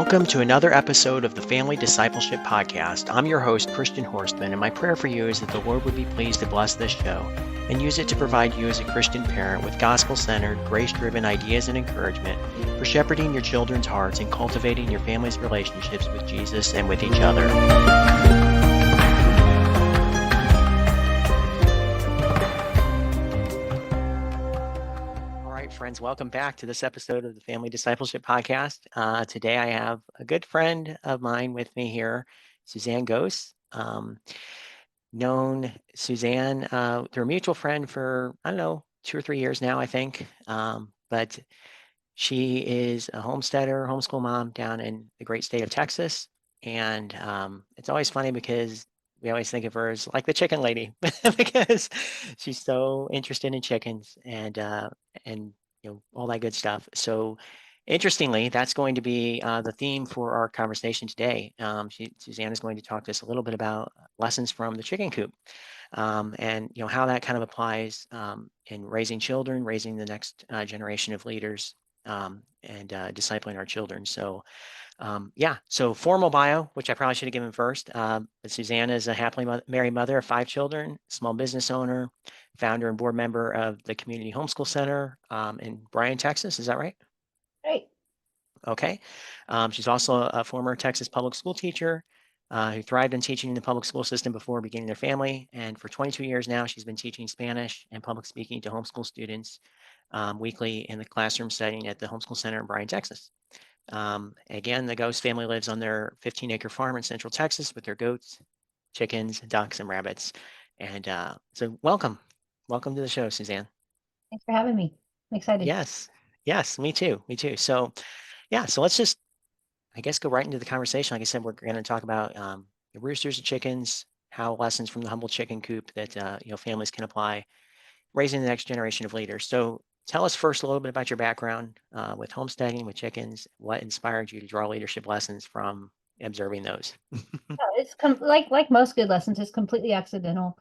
Welcome to another episode of the Family Discipleship Podcast. I'm your host, Christian Horstman, and my prayer for you is that the Lord would be pleased to bless this show and use it to provide you as a Christian parent with gospel-centered, grace-driven ideas and encouragement for shepherding your children's hearts and cultivating your family's relationships with Jesus and with each other. Friends, welcome back to this episode of the Family Discipleship Podcast. Today I have a good friend of mine with me here, Suzanne Gose. Known Suzanne through a mutual friend for, 2 or 3 years now, I think. But she is a homesteader, homeschool mom down in the great state of Texas. And it's always funny because we always think of her as like the chicken lady because she's so interested in chickens and all that good stuff. So interestingly, that's going to be the theme for our conversation today. Suzanne is going to talk to us a little bit about lessons from the chicken coop and how that kind of applies in raising children, raising the next generation of leaders, and discipling our children. So so formal bio, which I probably should have given first. But Suzanne is a happily married mother of 5 children, small business owner, founder and board member of the Community Homeschool Center in Bryan, Texas. Is that right? Right. Okay. She's also a former Texas public school teacher who thrived in teaching in the public school system before beginning their family. And for 22 years now, she's been teaching Spanish and public speaking to homeschool students weekly in the classroom setting at the Homeschool Center in Bryan, Texas. Again, the Gose family lives on their 15-acre farm in Central Texas with their goats, chickens, ducks, and rabbits. And so welcome to the show, Suzanne. Thanks for having me. I'm excited. Yes, me too. So let's just, I guess, go right into the conversation. Like I said, we're going to talk about the roosters and chickens, how lessons from the humble chicken coop that families can apply, raising the next generation of leaders. So tell us first a little bit about your background with homesteading, with chickens. What inspired you to draw leadership lessons from observing those? It's like most good lessons, it's completely accidental.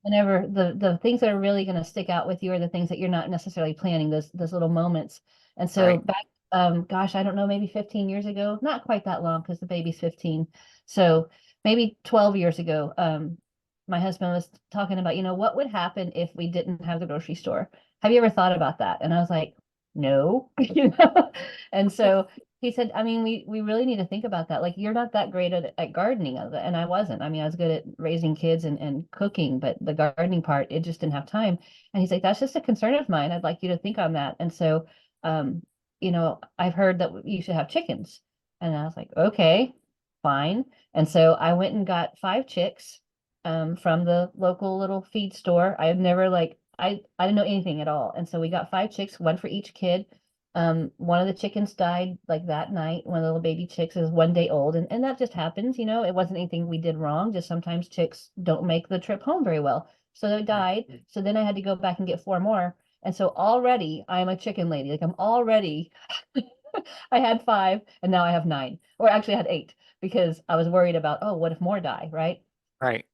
Whenever the things that are really going to stick out with you are the things that you're not necessarily planning, those little moments. And so back, I don't know, maybe 15 years ago, not quite that long because the baby's 15. So maybe 12 years ago, my husband was talking about, what would happen if we didn't have the grocery store? Have you ever thought about that? And I was like, no, And so he said, I mean, we really need to think about that. Like, you're not that great at gardening. And I wasn't. I mean, I was good at raising kids and cooking, but the gardening part, it just didn't have time. And he's like, that's just a concern of mine. I'd like you to think on that. And so, I've heard that you should have chickens. And I was like, okay, fine. And so I went and got 5 chicks from the local little feed store. I had never I didn't know anything at all. And so we got 5 chicks, 1 for each kid. One of the chickens died like that night. One of the little baby chicks is 1 day old. And that just happens, it wasn't anything we did wrong. Just sometimes chicks don't make the trip home very well. So they died. So then I had to go back and get 4 more. And so already I'm a chicken lady. Like I'm already, I had 5 and now I have 9, or actually I had 8 because I was worried about, oh, what if more die, right? Right.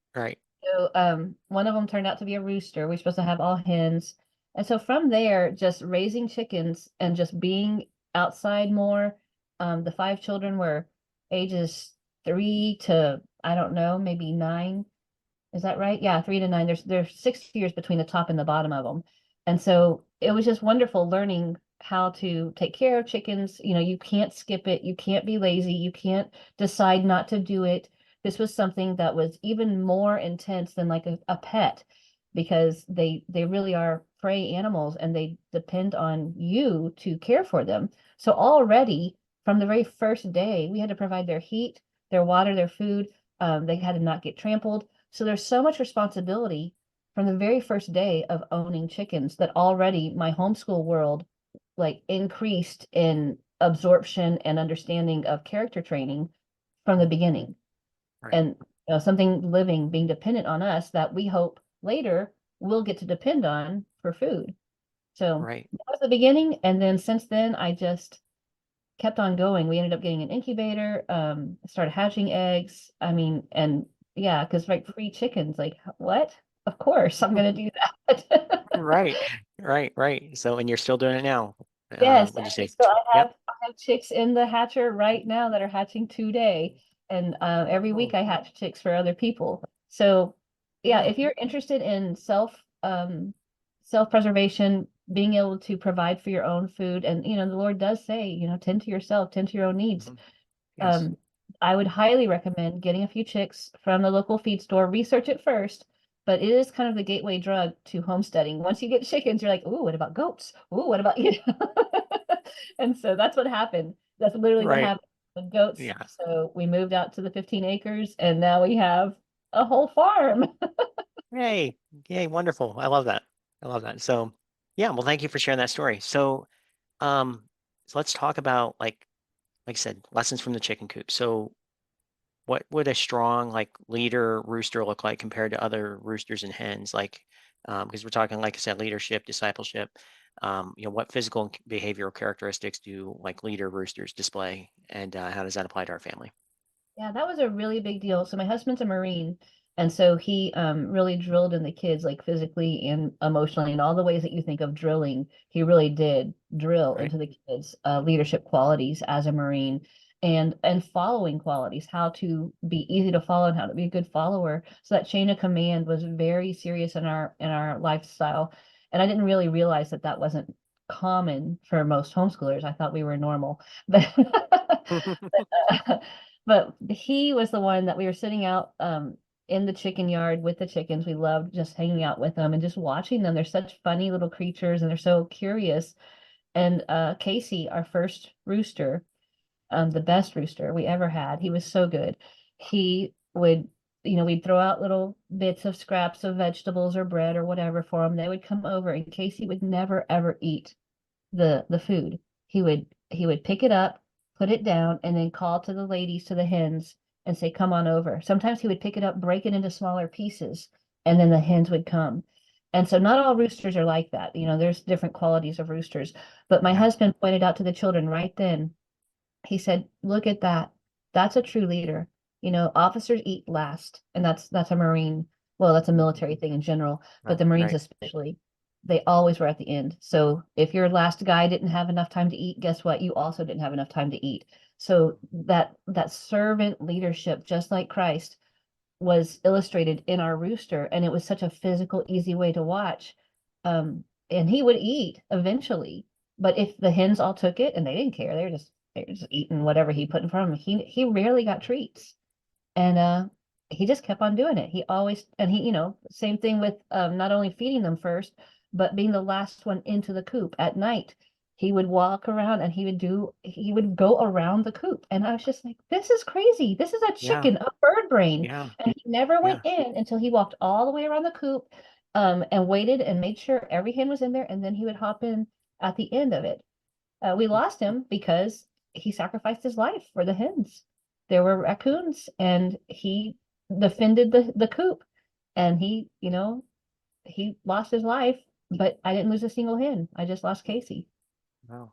So one of them turned out to be a rooster. We're supposed to have all hens. And so from there, just raising chickens and just being outside more. The 5 children were ages 3 to, I don't know, maybe 9. Is that right? Yeah, 3 to 9. There's 6 years between the top and the bottom of them. And so it was just wonderful learning how to take care of chickens. You can't skip it. You can't be lazy. You can't decide not to do it. This was something that was even more intense than like a pet, because they really are prey animals and they depend on you to care for them. So already from the very first day, we had to provide their heat, their water, their food. They had to not get trampled. So there's so much responsibility from the very first day of owning chickens that already my homeschool world increased in absorption and understanding of character training from the beginning. Right. And something living being dependent on us that we hope later we'll get to depend on for food. So that was the beginning. And then since then, I just kept on going. We ended up getting an incubator, started hatching eggs. I mean, and yeah, because free chickens, like what? Of course, I'm going to do that. Right. So, and you're still doing it now. Yes. What'd you say? So I have have chicks in the hatcher right now that are hatching today. And every week Oh, I hatch chicks for other people. So yeah, yeah. if you're interested in self-preservation, being able to provide for your own food, and the Lord does say, tend to yourself, tend to your own needs. Mhm. Yes. Um, I would highly recommend getting a few chicks from the local feed store. Research it first, but it is kind of the gateway drug to homesteading. Once you get chickens, you're like, "Ooh, what about goats? Ooh, what about you?" And so that's what happened. That's literally what Right. happened with goats. Yeah. So we moved out to the 15 acres, and now we have a whole farm. Yay. Yay. Wonderful. I love that. I love that. So yeah, well, thank you for sharing that story. Um, so let's talk about like I said, lessons from the chicken coop. So what would a strong like leader rooster look like compared to other roosters and hens? Like, because we're talking, like I said, leadership, discipleship. What physical and behavioral characteristics do like leader roosters display, and how does that apply to our family? Yeah, that was a really big deal. So my husband's a Marine, and so he really drilled in the kids like physically and emotionally and all the ways that you think of drilling. He really did drill Right. into the kids leadership qualities as a Marine and following qualities, how to be easy to follow and how to be a good follower. So that chain of command was very serious in our lifestyle. And I didn't really realize that that wasn't common for most homeschoolers. I thought we were normal. But but he was the one that we were sitting out in the chicken yard with the chickens. We loved just hanging out with them and just watching them. They're such funny little creatures and they're so curious. And Casey, our first rooster, the best rooster we ever had, he was so good. He would, we'd throw out little bits of scraps of vegetables or bread or whatever for him. They would come over, and Casey would never ever eat the food. He would pick it up, put it down, and then call to the ladies, to the hens, and say, "Come on over." Sometimes he would pick it up, break it into smaller pieces, and then the hens would come. And so not all roosters are like that. There's different qualities of roosters. But my Yeah. husband pointed out to the children right then, he said, "Look at that. That's a true leader. Officers eat last, and that's a Marine. Well, that's a military thing in general, but Right. the Marines Right. especially, they always were at the end. So if your last guy didn't have enough time to eat, guess what? You also didn't have enough time to eat. So that servant leadership, just like Christ, was illustrated in our rooster, and it was such a physical, easy way to watch. And he would eat eventually, but if the hens all took it and they didn't care, they were just eating whatever he put in front of them. He rarely got treats, and he just kept on doing it. He always and he same thing with not only feeding them first, but being the last one into the coop at night. He would walk around and he would go around the coop, and I was just like, this is crazy. This is a Yeah. chicken, a bird brain. Yeah. And he never Yeah. went in until he walked all the way around the coop, and waited and made sure every hen was in there, and then he would hop in at the end of it. We lost him because he sacrificed his life for the hens. There were raccoons, and he defended the coop, and he lost his life. But I didn't lose a single hen. I just lost Casey. Wow. Isn't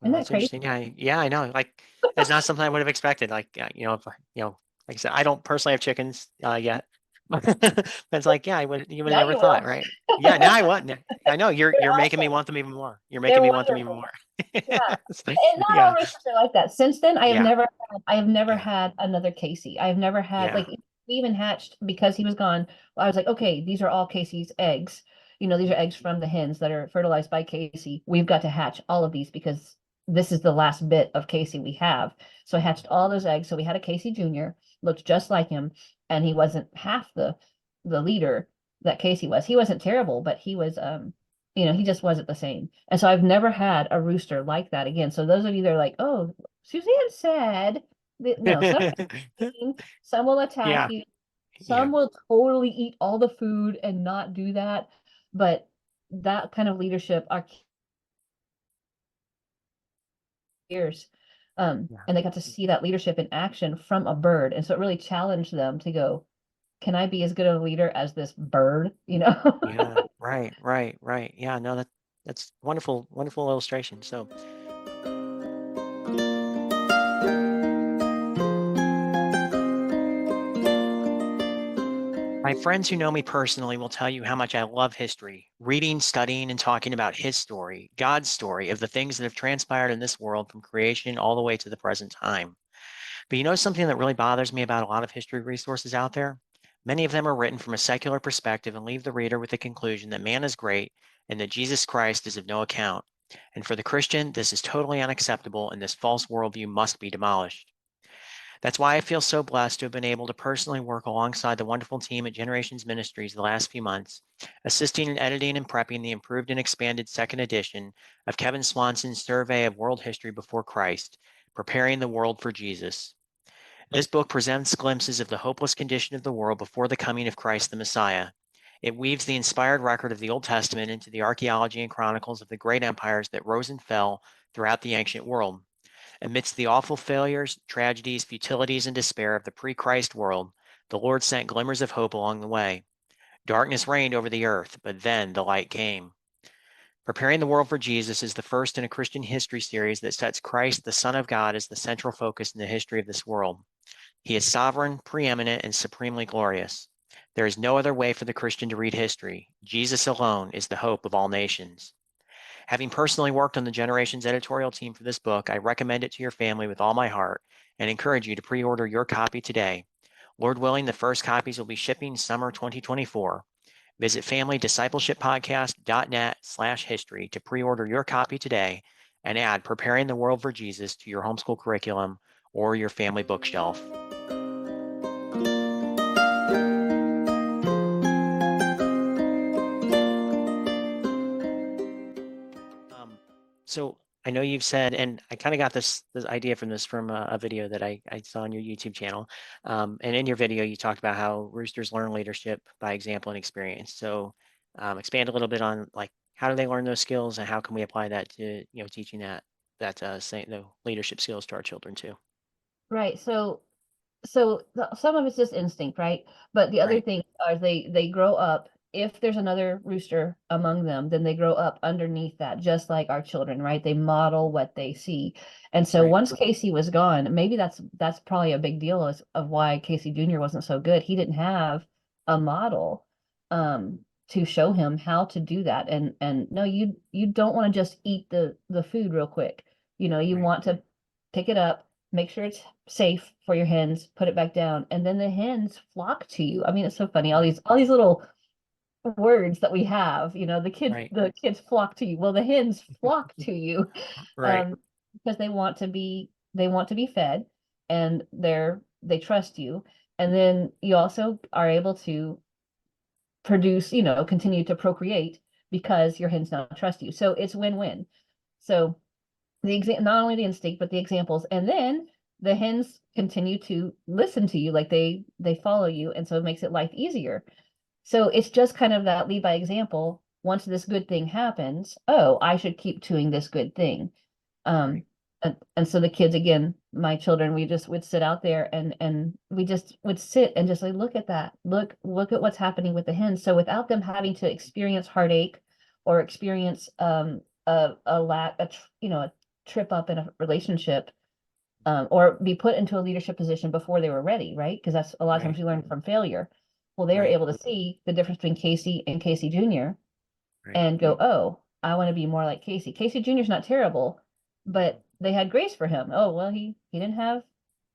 Well, that that's crazy? interesting. Yeah. Yeah. I know. Like, that's not something I would have expected. Like, if, like I said, I don't personally have chickens yet. But it's like, yeah, you would have Now never you thought, will. right? Yeah. Now I want. I know you're They're making me awesome. want them even more. You're making They're me want them even wonderful. more. Yeah. And not all Yeah. roosters are like that. Since then, Yeah. I have never Yeah. had another Casey. I have never had Yeah. like we even hatched because he was gone. I was like, okay, these are all Casey's eggs. These are eggs from the hens that are fertilized by Casey. We've got to hatch all of these because this is the last bit of Casey we have. So I hatched all those eggs. So we had a Casey Jr., looked just like him, and he wasn't half the leader that Casey was. He wasn't terrible, but he was he just wasn't the same. And so I've never had a rooster like that again. So those of you that are like, "Oh, Suzanne said," no, some some will attack Yeah. you. Yeah. Some will totally eat all the food and not do that. But that kind of leadership are years. Yeah. And they got to see that leadership in action from a bird. And so it really challenged them to go, can I be as good a leader as this bird? Yeah. Right. Right. Right. Yeah. No, that's wonderful. Wonderful illustration. So. My friends who know me personally will tell you how much I love history, reading, studying, and talking about his story, God's story of the things that have transpired in this world from creation all the way to the present time. But you know something that really bothers me about a lot of history resources out there? Many of them are written from a secular perspective and leave the reader with the conclusion that man is great and that Jesus Christ is of no account. And for the Christian, this is totally unacceptable, and this false worldview must be demolished. That's why I feel so blessed to have been able to personally work alongside the wonderful team at Generations Ministries the last few months, assisting in editing and prepping the improved and expanded second edition of Kevin Swanson's Survey of World History Before Christ, Preparing the World for Jesus. This book presents glimpses of the hopeless condition of the world before the coming of Christ the Messiah. It weaves the inspired record of the Old Testament into the archaeology and chronicles of the great empires that rose and fell throughout the ancient world. Amidst the awful failures, tragedies, futilities, and despair of the pre-Christ world, the Lord sent glimmers of hope along the way. Darkness reigned over the earth, but then the light came. Preparing the World for Jesus is the first in a Christian history series that sets Christ, the Son of God, as the central focus in the history of this world. He is sovereign, preeminent, and supremely glorious. There is no other way for the Christian to read history. Jesus alone is the hope of all nations. Having personally worked on the Generations editorial team for this book, I recommend it to your family with all my heart and encourage you to pre-order your copy today. Lord willing, the first copies will be shipping summer 2024. Visit familydiscipleshippodcast.net/history to pre-order your copy today and add Preparing the World for Jesus to your homeschool curriculum or your family bookshelf. So I know you've said, and I kind of got this idea from a video that I saw on your YouTube channel. And in your video, you talked about how roosters learn leadership by example and experience. So expand a little bit on like how do they learn those skills and how can we apply that to teaching the leadership skills to our children too. Right. Some of it's just instinct, right? But the other Right. thing are they grow up. If there's another rooster among them, then they grow up underneath that, just like our children, right? They model what they see. And so Right. once Casey was gone, maybe that's probably a big deal of why Casey Jr. wasn't so good. He didn't have a model to show him how to do that. And no, you don't want to just eat the food real quick. You Right. want to pick it up, make sure it's safe for your hens, put it back down, and then the hens flock to you. I mean, it's so funny, all these little words that we have, Right. the kids flock to you. Well, the hens flock to you Right. um because they want to be fed, and they trust you. And then you also are able to produce, continue to procreate because your hens now trust you. So it's win-win. So not only the instinct but the examples, and then the hens continue to listen to you, like they follow you, and so it makes it life easier. So it's just kind of that lead by example. Once this good thing happens, oh, I should keep doing this good thing. Right. um and so the kids, again, my children, we just would sit out there, and we just would sit and just like, look at that, look at what's happening with the hens. So without them having to experience heartache or experience a lack a trip up in a relationship, or be put into a leadership position before they were ready, right? Because that's a lot of times Right. we learn from failure. Well, they were Right. able to see the difference between Casey and Casey Jr. Right. and go, oh, I want to be more like Casey. Casey Jr. is not terrible, but they had grace for him. Oh, well, he didn't have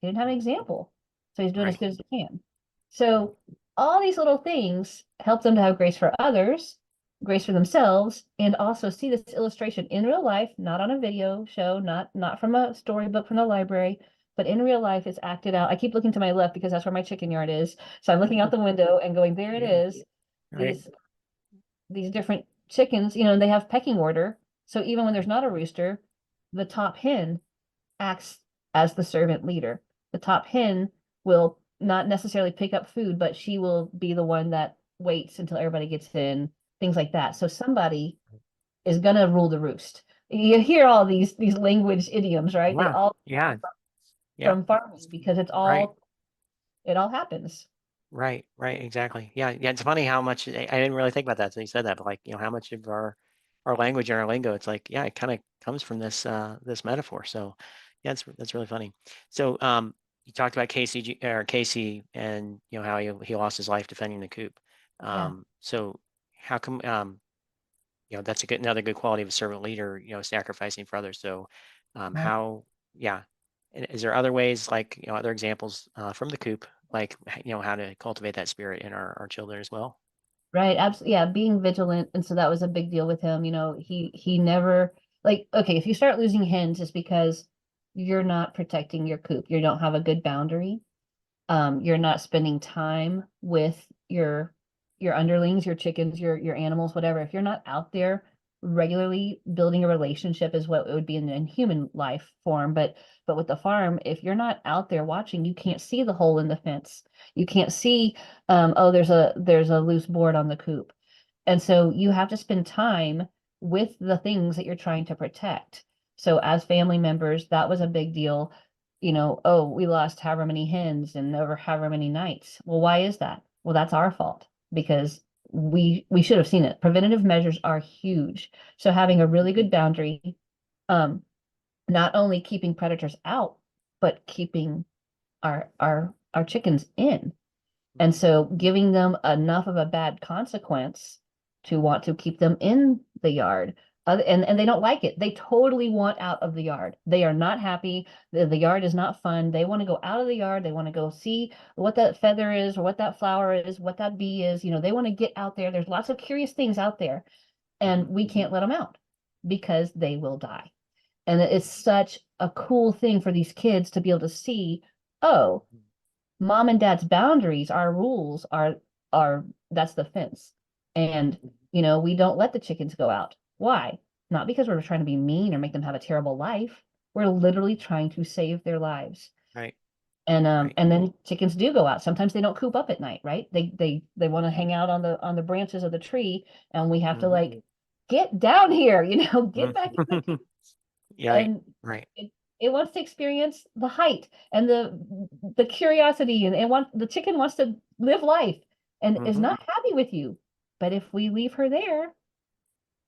an example, so he's doing as Right. good as he can. So all these little things help them to have grace for others, grace for themselves, and also see this illustration in real life, not on a video show, not from a storybook from the library, but in real life it's acted out. I keep looking to my left because that's where my chicken yard is. So I'm looking out the window and going, there it Yeah. is. Right. These different chickens, they have pecking order. So even when there's not a rooster, the top hen acts as the servant leader. The top hen will not necessarily pick up food, but she will be the one that waits until everybody gets in, things like that. So somebody is gonna rule the roost. You hear all these language idioms, right? They Yeah. all Yeah. Yeah. from farming, because Right. it all happens. Right, right, exactly. Yeah, yeah. It's funny how much I didn't really think about that. So you said that, but like, how much of our language and our lingo, it's like, yeah, it kind of comes from this metaphor. So yeah, that's really funny. So you talked about Casey and how he lost his life defending the coop. Yeah. So how come that's another good quality of a servant leader, sacrificing for others. So Right. how yeah. And is there other ways, like other examples from the coop, like how to cultivate that spirit in our children as well? Right. Absolutely. Yeah. Being vigilant. And so that was a big deal with him. He never, like, okay, if you start losing hens, it's because you're not protecting your coop. You don't have a good boundary. You're not spending time with your underlings, your chickens, your animals, whatever. If you're not out there regularly building a relationship is what it would be in human life form. But with the farm, if you're not out there watching, you can't see the hole in the fence. You can't see, oh, there's a loose board on the coop. And so you have to spend time with the things that you're trying to protect. So as family members, that was a big deal. Oh, we lost however many hens and over however many nights. Well, why is that? Well, that's our fault because we should have seen it. Preventative measures are huge. So having a really good boundary, um, not only keeping predators out, but keeping our chickens in. And Mhm. so giving them enough of a bad consequence to want to keep them in the yard. And they don't like it. They totally want out of the yard. They are not happy. The yard is not fun. They want to go out of the yard. They want to go see what that feather is or what that flower is, what that bee is. They want to get out there. There's lots of curious things out there, and Mhm. we can't let them out because they will die. And it's such a cool thing for these kids to be able to see, oh, mom and dad's boundaries, our rules are that's the fence. And we don't let the chickens go out. Why? Not because we're trying to be mean or make them have a terrible life. We're literally trying to save their lives. Right, And right. and then chickens do go out. Sometimes they don't coop up at night, right? They want to hang out on the branches of the tree, and we have to Mhm. like get down here, get back in the Mhm. Yeah, right, and right. it wants to experience the height and the curiosity and the chicken wants to live life and is Mhm. not happy with you. But if we leave her there,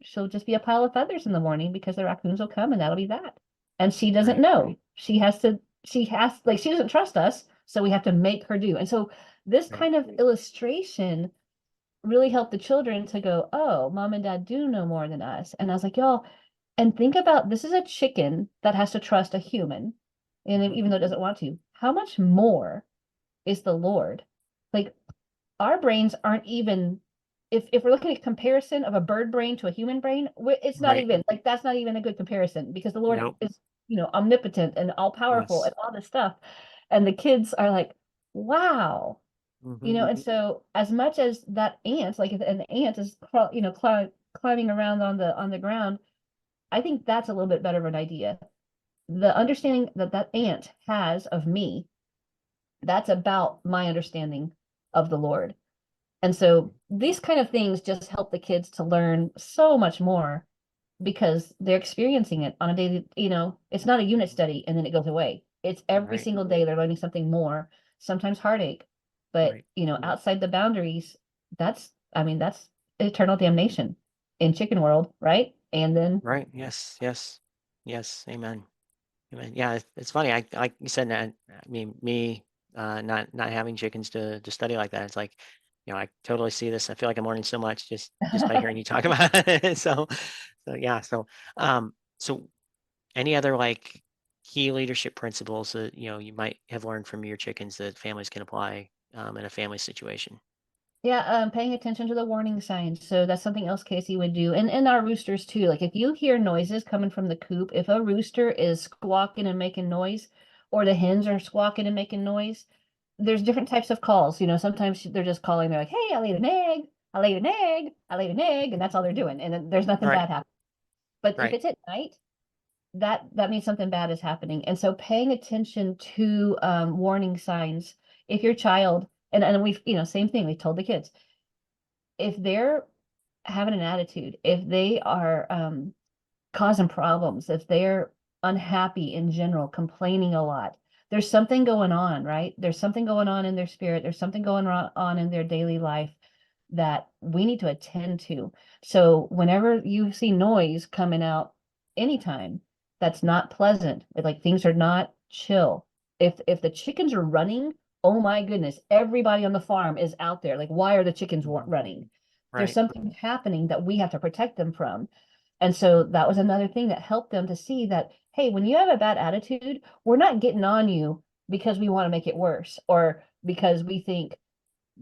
she'll just be a pile of feathers in the morning because the raccoons will come and that'll be that. And she doesn't Right, know. She has like she doesn't trust us, so we have to make her do. And so this right. kind of illustration really helped the children to go, oh, mom and dad do know more than us. And I was like, y'all, and think about this is a chicken that has to trust a human, and Mhm. even though it doesn't want to, how much more is the Lord? Like our brains aren't even if we're looking at comparison of a bird brain to a human brain, it's not Right. even like that's not even a good comparison because the Lord Nope. is, omnipotent and all powerful Yes. and all this stuff. And the kids are like, wow. Mhm. And so as much as that ant, like if an ant is climbing around on the ground, I think that's a little bit better of an idea. The understanding that that ant has of me, that's about my understanding of the Lord. And so these kind of things just help the kids to learn so much more because they're experiencing it on a daily, it's not a unit study and then it goes away. It's every Right, single day they're learning something more, sometimes heartache, but right, outside the boundaries, that's eternal damnation in chicken world, right? And then right. Yes, yes, yes. Amen. Amen. Yeah, it's funny. Like you said that. I mean, me not having chickens to study like that. It's like, I totally see this. I feel like I'm learning so much just by hearing you talk about it. So yeah. So any other like key leadership principles that you might have learned from your chickens that families can apply in a family situation? Yeah, paying attention to the warning signs. So that's something else Casey would do. And our roosters too. Like if you hear noises coming from the coop, if a rooster is squawking and making noise, or the hens are squawking and making noise, there's different types of calls. Sometimes they're just calling, they're like, hey, I laid an egg, I laid an egg, I laid an egg, and that's all they're doing. And then there's nothing Right, bad happening. But if right. it's at night, that means something bad is happening. And so paying attention to warning signs, if your child, and we've, same thing, we told the kids if they're having an attitude, if they are causing problems, if they're unhappy in general, complaining a lot, there's something going on, right? There's something going on in their spirit. There's something going on in their daily life that we need to attend to. So whenever you see noise coming out anytime that's not pleasant, like things are not chill, If the chickens are running, oh my goodness, everybody on the farm is out there. Like, why are the chickens running? There's Right. something happening that we have to protect them from. And so that was another thing that helped them to see that, hey, when you have a bad attitude, we're not getting on you because we want to make it worse or because we think,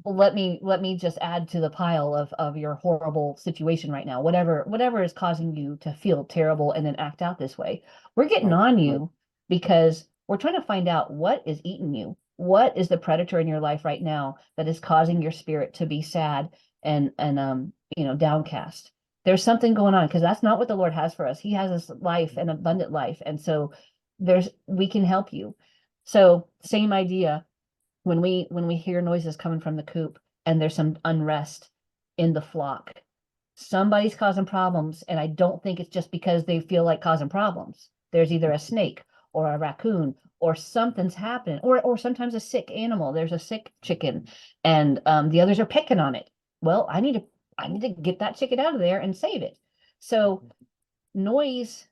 well, let me just add to the pile of your horrible situation right now. Whatever is causing you to feel terrible and then act out this way. We're getting Right. on you because we're trying to find out what is eating you. What is the predator in your life right now that is causing your spirit to be sad and downcast? There's something going on because that's not what the Lord has for us. He has this life, an abundant life. And so we can help you. So same idea when we hear noises coming from the coop and there's some unrest in the flock, somebody's causing problems, and I don't think it's just because they feel like causing problems. There's either a snake or a raccoon or something's happening, or sometimes a sick animal. There's a sick chicken, and the others are picking on it. Well, I need to get that chicken out of there and save it. So noise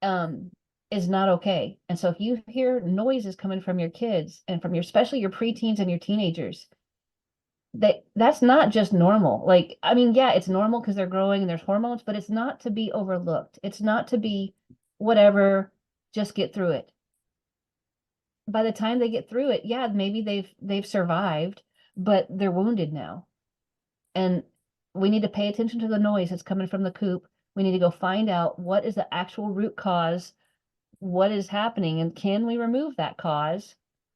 um is not okay. And so if you hear noises coming from your kids and from your especially your preteens and your teenagers, that's not just normal. Like, I mean, yeah, it's normal because they're growing and there's hormones, but it's not to be overlooked. It's not to be whatever, just get through it. By the time they get through it, yeah, maybe they've survived, but they're wounded now. And we need to pay attention to the noise that's coming from the coop. We need to go find out what is the actual root cause, what is happening, and can we remove that cause?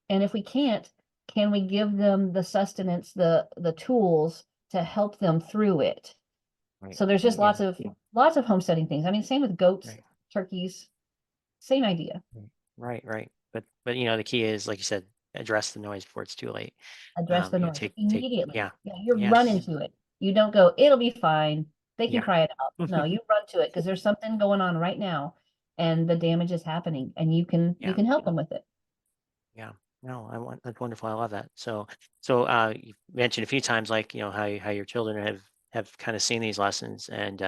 And if we can't, can we give them the sustenance, the tools to help them through it? Right. So there's just Yeah. lots of homesteading things. I mean, same with goats, Right. turkeys, same idea. Right. Right. But the key is, like you said, address the noise before it's too late. Address the noise Take immediately. yeah. Yeah, you run Yes. into it. You don't go, it'll be fine. They can Yeah. cry it out. No, you run to it because there's something going on right now and the damage is happening and you Yeah. can help them with it. Yeah. No, that's wonderful. I love that. You mentioned a few times, like, how your children have kind of seen these lessons, and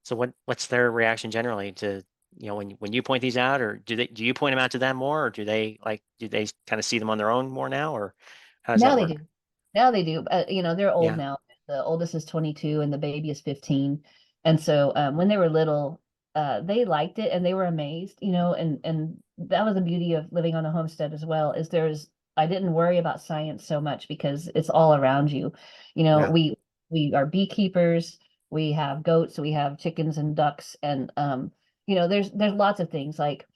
so what's their reaction generally to, when you point these out, or do you point them out to them more, or do they kind of see them on their own more now, or how does that Now they work? do. Now they do. They're old Yeah. now. The oldest is 22 and the baby is 15. And so when they were little, they liked it and they were amazed, and that was the beauty of living on a homestead as well, is I didn't worry about science so much because it's all around you. You know, Yeah. we are beekeepers, we have goats, we have chickens and ducks, and there's lots of things like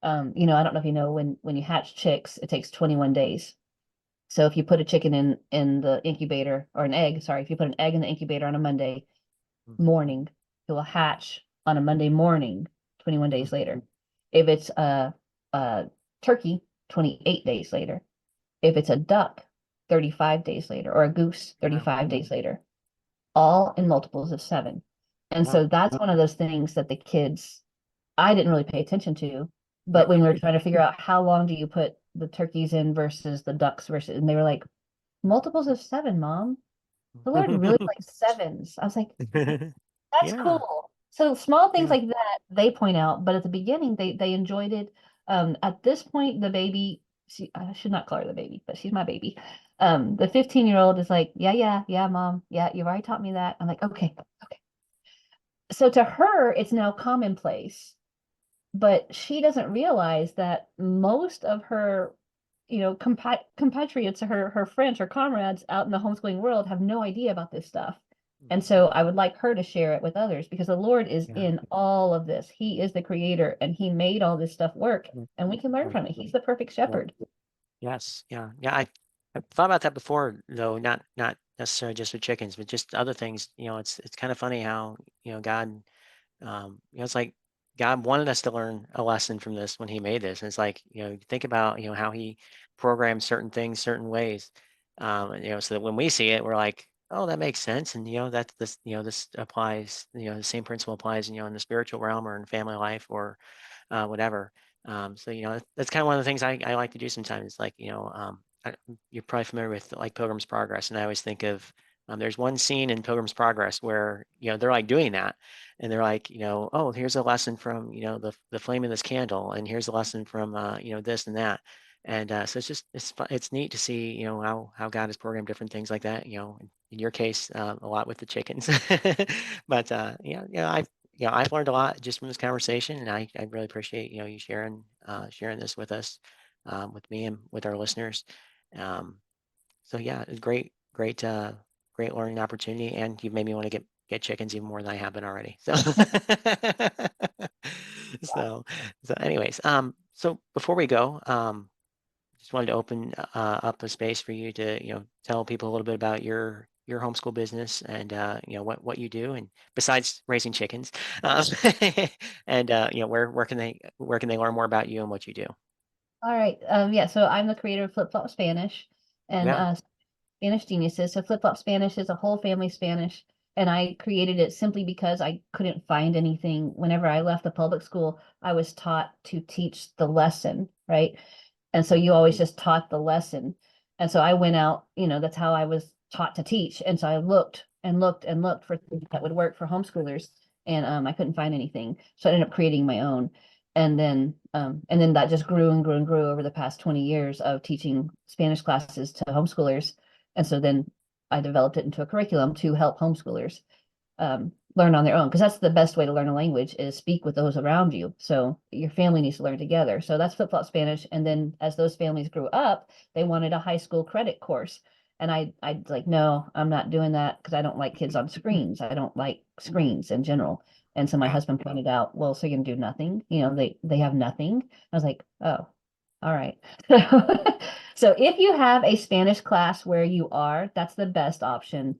I don't know if you know when you hatch chicks, it takes 21 days. So if you put a chicken in the incubator or an egg, sorry, if you put an egg in the incubator on a Monday morning, it will hatch on a Monday morning, 21 days later. If it's a turkey, 28 days later. If it's a duck, 35 days later, or a goose, Wow. 35 days later, all in multiples of seven. And Wow. so that's one of those things that the kids, I didn't really pay attention to. But Right. when we were trying to figure out how long do you put the turkeys in versus the ducks versus, and they were like, multiples of seven, mom. The Lord really likes sevens. I was like, that's Yeah. cool. So small things Yeah. like that they point out, but at the beginning they enjoyed it. At this point, the baby, I should not call her the baby, but she's my baby. The 15-year-old is like, yeah, yeah, yeah, mom, yeah, you've already taught me that. I'm like, okay, okay. So to her, it's now commonplace, but she doesn't realize that most of her compatriots, her friends, her comrades out in the homeschooling world have no idea about this stuff. And so I would like her to share it with others because the Lord is Yeah. in all of this. He is the creator and he made all this stuff work Mm. and we can learn Right. from it. He's the perfect shepherd. Yes. Yeah. Yeah. I've thought about that before, though, not necessarily just with chickens, but just other things. It's kind of funny how, God, it's like God wanted us to learn a lesson from this when he made this. And it's like, think about, how he programmed certain things certain ways. So that when we see it, we're like, oh, that makes sense. And, this applies, the same principle applies, in the spiritual realm or in family life or whatever. So, that's kind of one of the things I like to do sometimes. Like, you're probably familiar with like Pilgrim's Progress. And I always think of, there's one scene in Pilgrim's Progress where, they're like doing that. And they're like, oh, here's a lesson from, the flame in this candle. And here's a lesson from, this and that. And so it's neat to see, how God has programmed different things like that. In your case, a lot with the chickens, but I've learned a lot just from this conversation, and I really appreciate you sharing this with us, with me and with our listeners. Um, so yeah, it's great learning opportunity, and you've made me want to get chickens even more than I have been already. So so so anyways, so before we go, just wanted to open up a space for you to, tell people a little bit about your homeschool business and what you do, and besides raising chickens, um, and where can they learn more about you and what you do? All right. Yeah, so I'm the creator of Flip Flop Spanish and Yeah. Spanish Geniuses. So Flip Flop Spanish is a whole family Spanish, and I created it simply because I couldn't find anything. Whenever I left the public school, I was taught to teach the lesson, right? And so you always just taught the lesson. And so I went out, that's how I was taught to teach. And so I looked and looked and looked for things that would work for homeschoolers. And I couldn't find anything. So I ended up creating my own. And then that just grew and grew and grew over the past 20 years of teaching Spanish classes to homeschoolers. And so then I developed it into a curriculum to help homeschoolers learn on their own, because that's the best way to learn a language, is speak with those around you. So your family needs to learn together. So that's Flip Flop Spanish. And then as those families grew up, they wanted a high school credit course. And I'd like, no, I'm not doing that because I don't like kids on screens. I don't like screens in general. And so my Yeah. husband pointed out, well, so you're gonna do nothing? They have nothing. I was like, oh, all right. So if you have a Spanish class where you are, that's the best option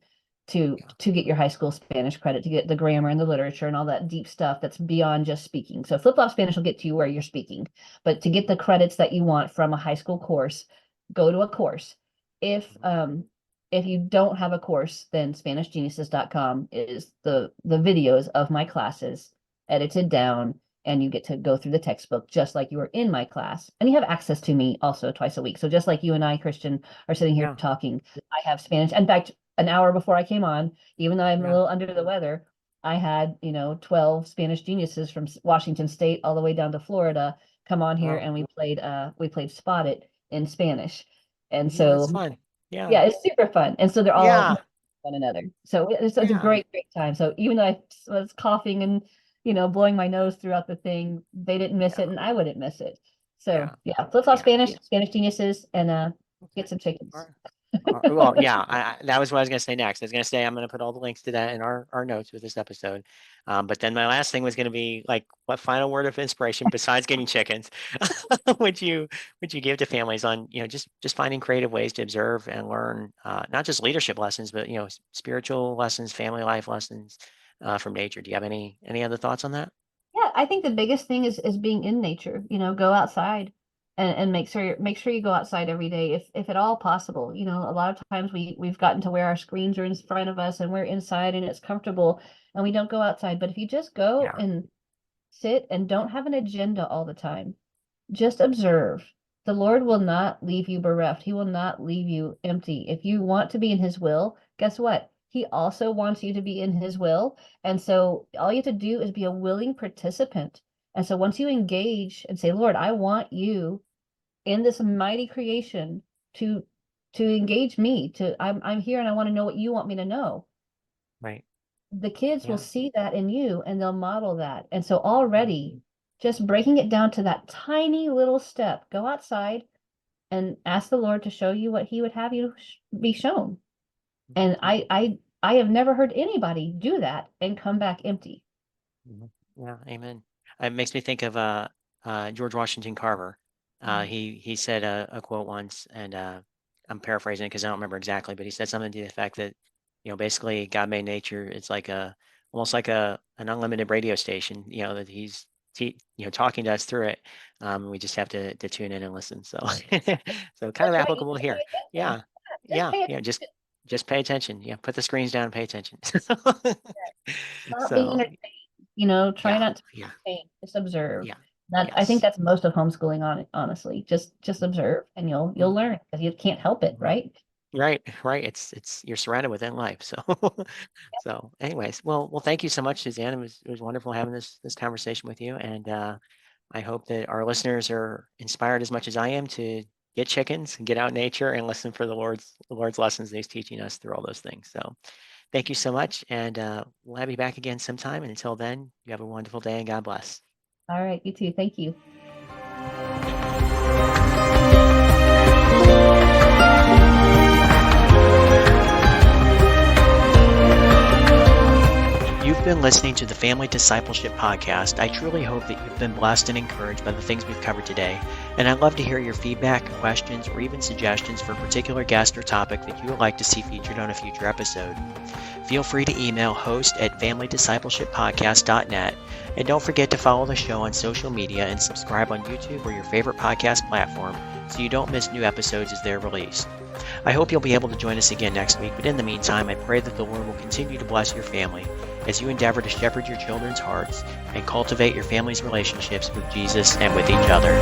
to get your high school Spanish credit, to get the grammar and the literature and all that deep stuff that's beyond just speaking. So Flip Flop Spanish will get to you where you're speaking, but to get the credits that you want from a high school course, go to a course. If you don't have a course, then SpanishGeniuses.com is the videos of my classes edited down, and you get to go through the textbook just like you were in my class. And you have access to me also twice a week. So just like you and I, Christian, are sitting here Yeah. talking, I have Spanish. In fact, an hour before I came on, even though I'm a Yeah. little under the weather, I had, 12 Spanish geniuses from Washington State all the way down to Florida come on here, Wow. and we played Spot It in Spanish. And No, that's so fun. Yeah. yeah, it's super fun. And so they're all Yeah. one another. So it's a Yeah. great, great time. So even though I was coughing and, blowing my nose throughout the thing, they didn't miss Yeah. it and I wouldn't miss it. So Yeah. yeah, flip flop Yeah. Spanish, Spanish geniuses, and get Okay. some All chickens. right. Well, yeah, that was what I was going to say next. I was going to say I'm going to put all the links to that in our notes with this episode. But then my last thing was going to be like, what final word of inspiration besides getting chickens would you would you give to families on just finding creative ways to observe and learn, not just leadership lessons, but spiritual lessons, family life lessons, from nature. Do you have any other thoughts on that? Yeah, I think the biggest thing is being in nature, go outside and make sure you go outside every day if at all possible. A lot of times we've gotten to where our screens are in front of us and we're inside and it's comfortable and we don't go outside. But if you just go Yeah. and sit and don't have an agenda all the time, just observe. The Lord will not leave you bereft. He will not leave you empty. If you want to be in his will, guess what? He also wants you to be in his will. And so all you have to do is be a willing participant. And so once you engage and say, Lord, I want you in this mighty creation to engage me, I'm here and I want to know what you want me to know. Right. The kids will Yeah. see that in you and they'll model that. And so already just breaking it down to that tiny little step, go outside and ask the Lord to show you what he would have you be shown. And Mhm. I have never heard anybody do that and come back empty. Mhm. Yeah, amen. It makes me think of George Washington Carver. Mhm. He said a quote once, and I'm paraphrasing it because I don't remember exactly, but he said something to the effect that, basically God made nature. It's like almost like an unlimited radio station. That he's talking to us through it. We just have to tune in and listen. So so kind of That's right. You applicable just pay here. attention. Yeah, Yeah, just yeah, pay yeah. Just attention. just pay attention. Yeah, put the screens down and pay attention. Stop being So entertained. Try yeah, not to be yeah, entertained. Just observe. yeah, I think yes. that's most of homeschooling on it, honestly. Just observe and you'll Mm, learn because you can't help it, mhm. right? Right, right. It's you're surrounded with it in life. So anyways, well, thank you so much, Suzanne. It was wonderful having this conversation with you. And I hope that our listeners are inspired as much as I am to get chickens and get out in nature and listen for the Lord's lessons that He's teaching us through all those things. So thank you so much, and we'll have you back again sometime. And until then, you have a wonderful day and God bless. All right, you too. Thank you. You've been listening to the Family Discipleship Podcast. I truly hope that you've been blessed and encouraged by the things we've covered today. And I'd love to hear your feedback, questions, or even suggestions for a particular guest or topic that you would like to see featured on a future episode. Feel free to email host@familydiscipleshippodcast.net. And don't forget to follow the show on social media and subscribe on YouTube or your favorite podcast platform so you don't miss new episodes as they're released. I hope you'll be able to join us again next week, but in the meantime, I pray that the Lord will continue to bless your family as you endeavor to shepherd your children's hearts and cultivate your family's relationships with Jesus and with each other.